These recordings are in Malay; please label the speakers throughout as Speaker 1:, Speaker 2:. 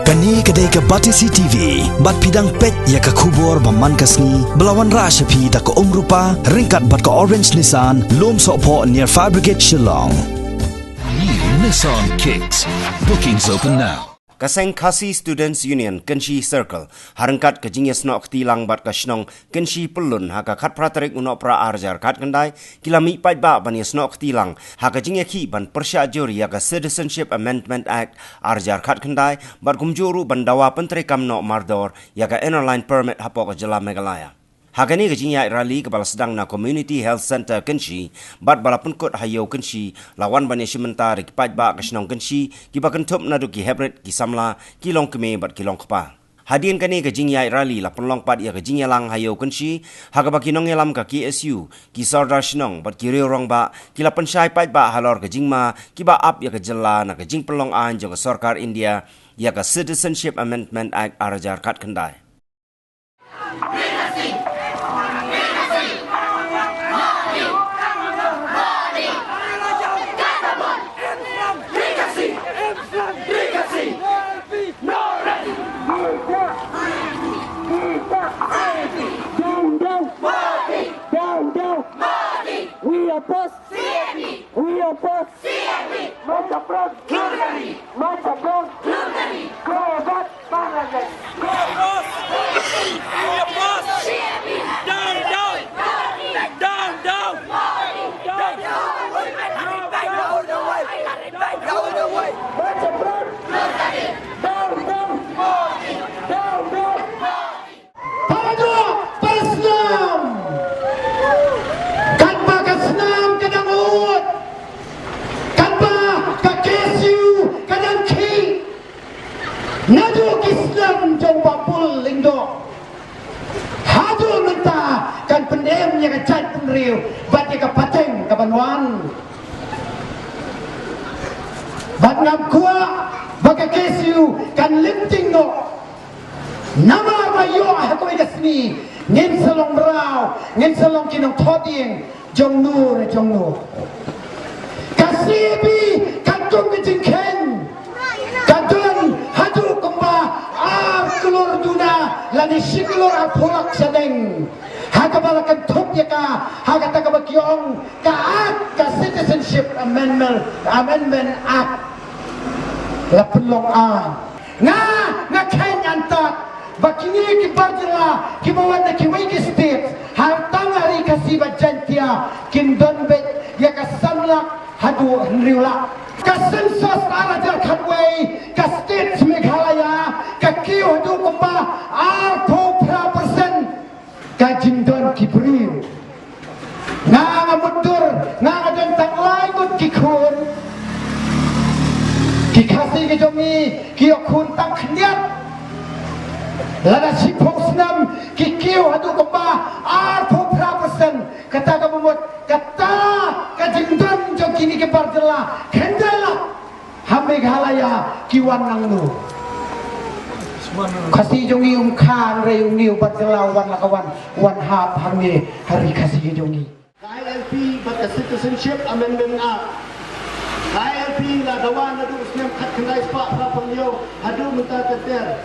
Speaker 1: Kani kedai ke Batisi TV, bat pidang pet ya ke kubur baman kasni, belawan rasyapi da ke rupa, ringkat bat ke Orange Nissan, lom sokpo near Fire Brigade Shillong.
Speaker 2: New Nissan Kicks. Bookings open now.
Speaker 3: Kaseng Khasi Students Union Kenshi Circle harangkat ke jingya snok tilang bat ka snong Kenshi Pulun haka khat praterik unok pra arjar khat kendai kilami pai ba ban snok tilang haka jingya ki ban persya juri ya ka Citizenship Amendment Act arjar khat kendai bat kumjuru ban dawa pentri kam nok mardor ya ka inner line permit hapok jela Meghalaya. Hagani ke jinya rally kepala sedang na Community Health Center Kenshi, bat balapun kot hayo Kenshi, lawan banyak sementara kipat ba kesenong Kenshi, kiba kentup nadu ki hebret ki samla, kilong keme bat kilong kepa. Hadian kani ke jinya rally lapun long pat ya ke jinya lang hayo Kenshi, haga ba kinong elam ka KSU, ki sordar senong bat ki rong ba, kila pensyai pat ba halor ke jingma, kiba ap ya ke jela na ke jing pelong an jo ke Sarkar India, ya ke Citizenship Amendment Act arajar kat kendai.
Speaker 4: We oppose CME. We oppose CME. Marcha Pro Plurally. Marcha Pro Plurally. Go back Bangladesh. Go oppose. We oppose CME. Down, down. Down, down. Down. Go the way. Marcha Pro Plurally. Down, down. Down, down. Para dua, para Islam. Nadu Islam jom papul lingdo. Hadu minta kan pendem yang cat penriu, bat yang pateng kabanwan. Bat ngam kuat bagi kesu kan lifting no. Nama mayo aku igasni ngin selong berau, ngin selong kinong toding jong nur. Kasibi kantung kejingken. Kelur duna lani siklur apolak sedeng hakabalakan top ya ka hakata ka bakyong ka Citizenship Amendment Act lapulong nga Kenyan ta bakini ki barjala ki bawan na ki wiki state hartang hari kasiba jantia kindon bet ya ka samlak hadu henriula ka sensus arajar khatway ka state Meghalaya ka kiyo hadu kumba arpo % ka jindon kibril nga mudur nga dentang laingot kikun kikasi ke jomi kiyo kun tak khniat lada sipong senam kikiyo hadu kumba arpo % kata ka mumut kata ka jindon jo kini ke barjala kendala Meghalaya kiwan nang nu kasi jongi khan re niu barjala wan lakawan wan hap hangi hari kasi jongi
Speaker 5: KLP but the Citizenship Amendment Act KLP la dawan adu usniam khat khnai spa prapangyo hadu muta teter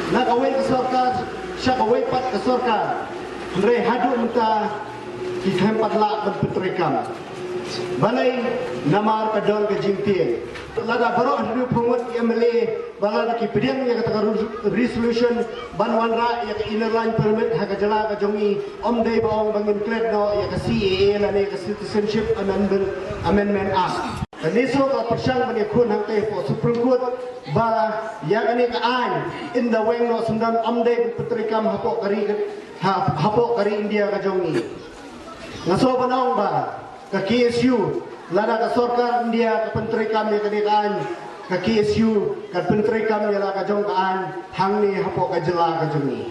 Speaker 5: na kawai ke sarkar sya kawai pat ke sarkar re hadu muta ki khempat la berpetrikam balai namar kadon ke jimpieng lada baro hadu pungut MLA balada ki pediam ya kata resolution banwan ra ya ke inner line permit ha jala ka jongi omdei baong bangin klet no ya ke CAA la ne ke Citizenship Amendment Act Kaniso ka persyang bani kun hang te po Supreme Court ba ya kani ka an in the way no sundan omdei petrikam hapo kari India ka jongi ngaso banong ba ka KSU lada ka Sarkar India ka pentrikam ni kanikaan ka KSU ka pentrikam ni la ka jong kaan hang ni hapo ka jela ka jongi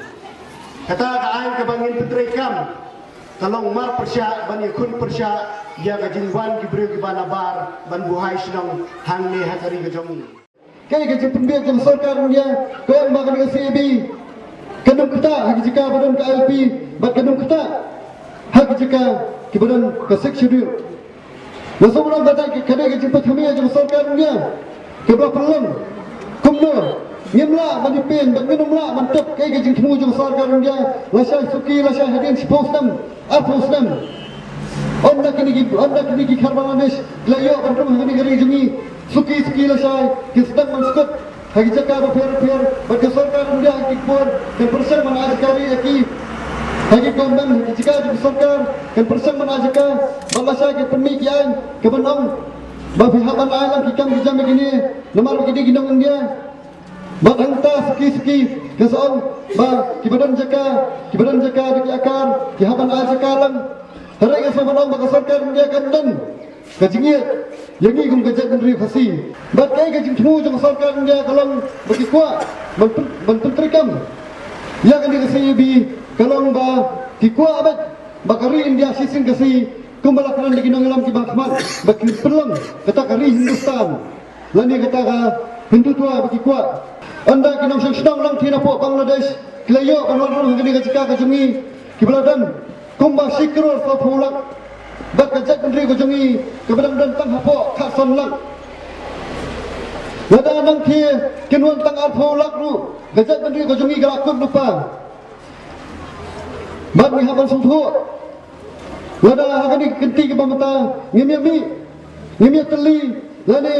Speaker 5: kata kaan ka bangin pentrikam kalong mar persya bani kun persya ya ka jingwan gibril ki banabar ban buhay sinong hang ni hakari ka jongi
Speaker 6: kay ka jipinbiak jam Sarkar India ko ang makan ka CAB kanong kita hagi jika badan ka LP bat kanong kita hagi jika kibadan ka section Nasobrang batai ke kene ke jumpa kami aja Sarkar India ke belum kumno Ngimla manipin bagminumla mantap kay gajing temu jung sarkar India lasha suki lasha hadin postam apostam anda kini ki Bangladesh layo bertemu hari hari jungi suki lasha kisdam manskut hagi jaka fer bagi sarkar India ikpor dan persen manajkari aki hagi government jika di sarkar dan persen manajka balasha ke pemikian kebenong bagi haban alam kikam dijam begini nomor begini ginong India Batangta seki kesoal ba kibadan jaka di akar ki haban al jakalang hari ke sabanang ba sarkar dia kandan kajingiat yangi gum gajak ndri fasi bat kai gajing temu jong sarkar dia kalang bagi kuat ban pentrikam ya kan di bi kalang ba ki kuat abat bakari India sisin kasi kumbalakan lagi nang alam ki bakmat baki pelang kata kari Hindustan lani kata ka Hindu tua bagi kuat anda kinam sedang lang tina po Bangladesh kilayo Bangladesh ngani kajika kajungi kibaladan kumba sikrol sa pulak bak kajak ndri kajungi kibadang dan tang hapo khason lang lada nang ki kinwan tang al pulak ru kajak ndri kajungi galakut lupa bak ni haban sumpu lada hakani kenti ki pamata ngimi teli lane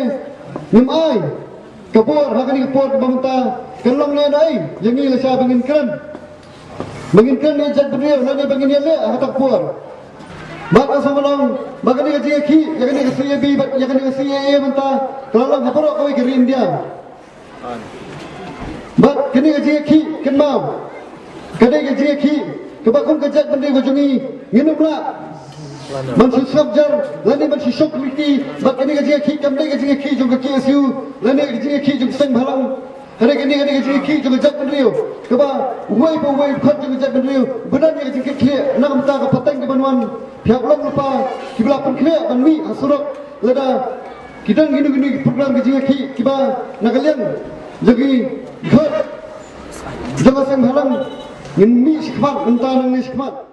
Speaker 6: ngimai kapur hakani kapur bangta kelong le dai yangi la sha bangin kan ni jat beriau la ni bangin le hatak pur bak asamalong bagani ka ki yakani ka CAB yakani ka CAA banta kelong haporo koi ke India bak kini ka ki kenmau kadai ka ki kebakum ka jat bendri ko jungi nginumla man subjar lani man shokriti bakani gaji ki kamde gaji ki jung ki SU lani gaji ki jung sang bhalang hare gani gaji ki jung jat benriu kaba wai khat jung jat benriu benar ni gaji ki nam ta ka patang ke banwan pihak lom lupa kibla pun kle ban mi asurok lada kidang gini program gaji ki kiba nagalian jagi khat jung sang bhalang ngin mi sikmat entah nang ni sikmat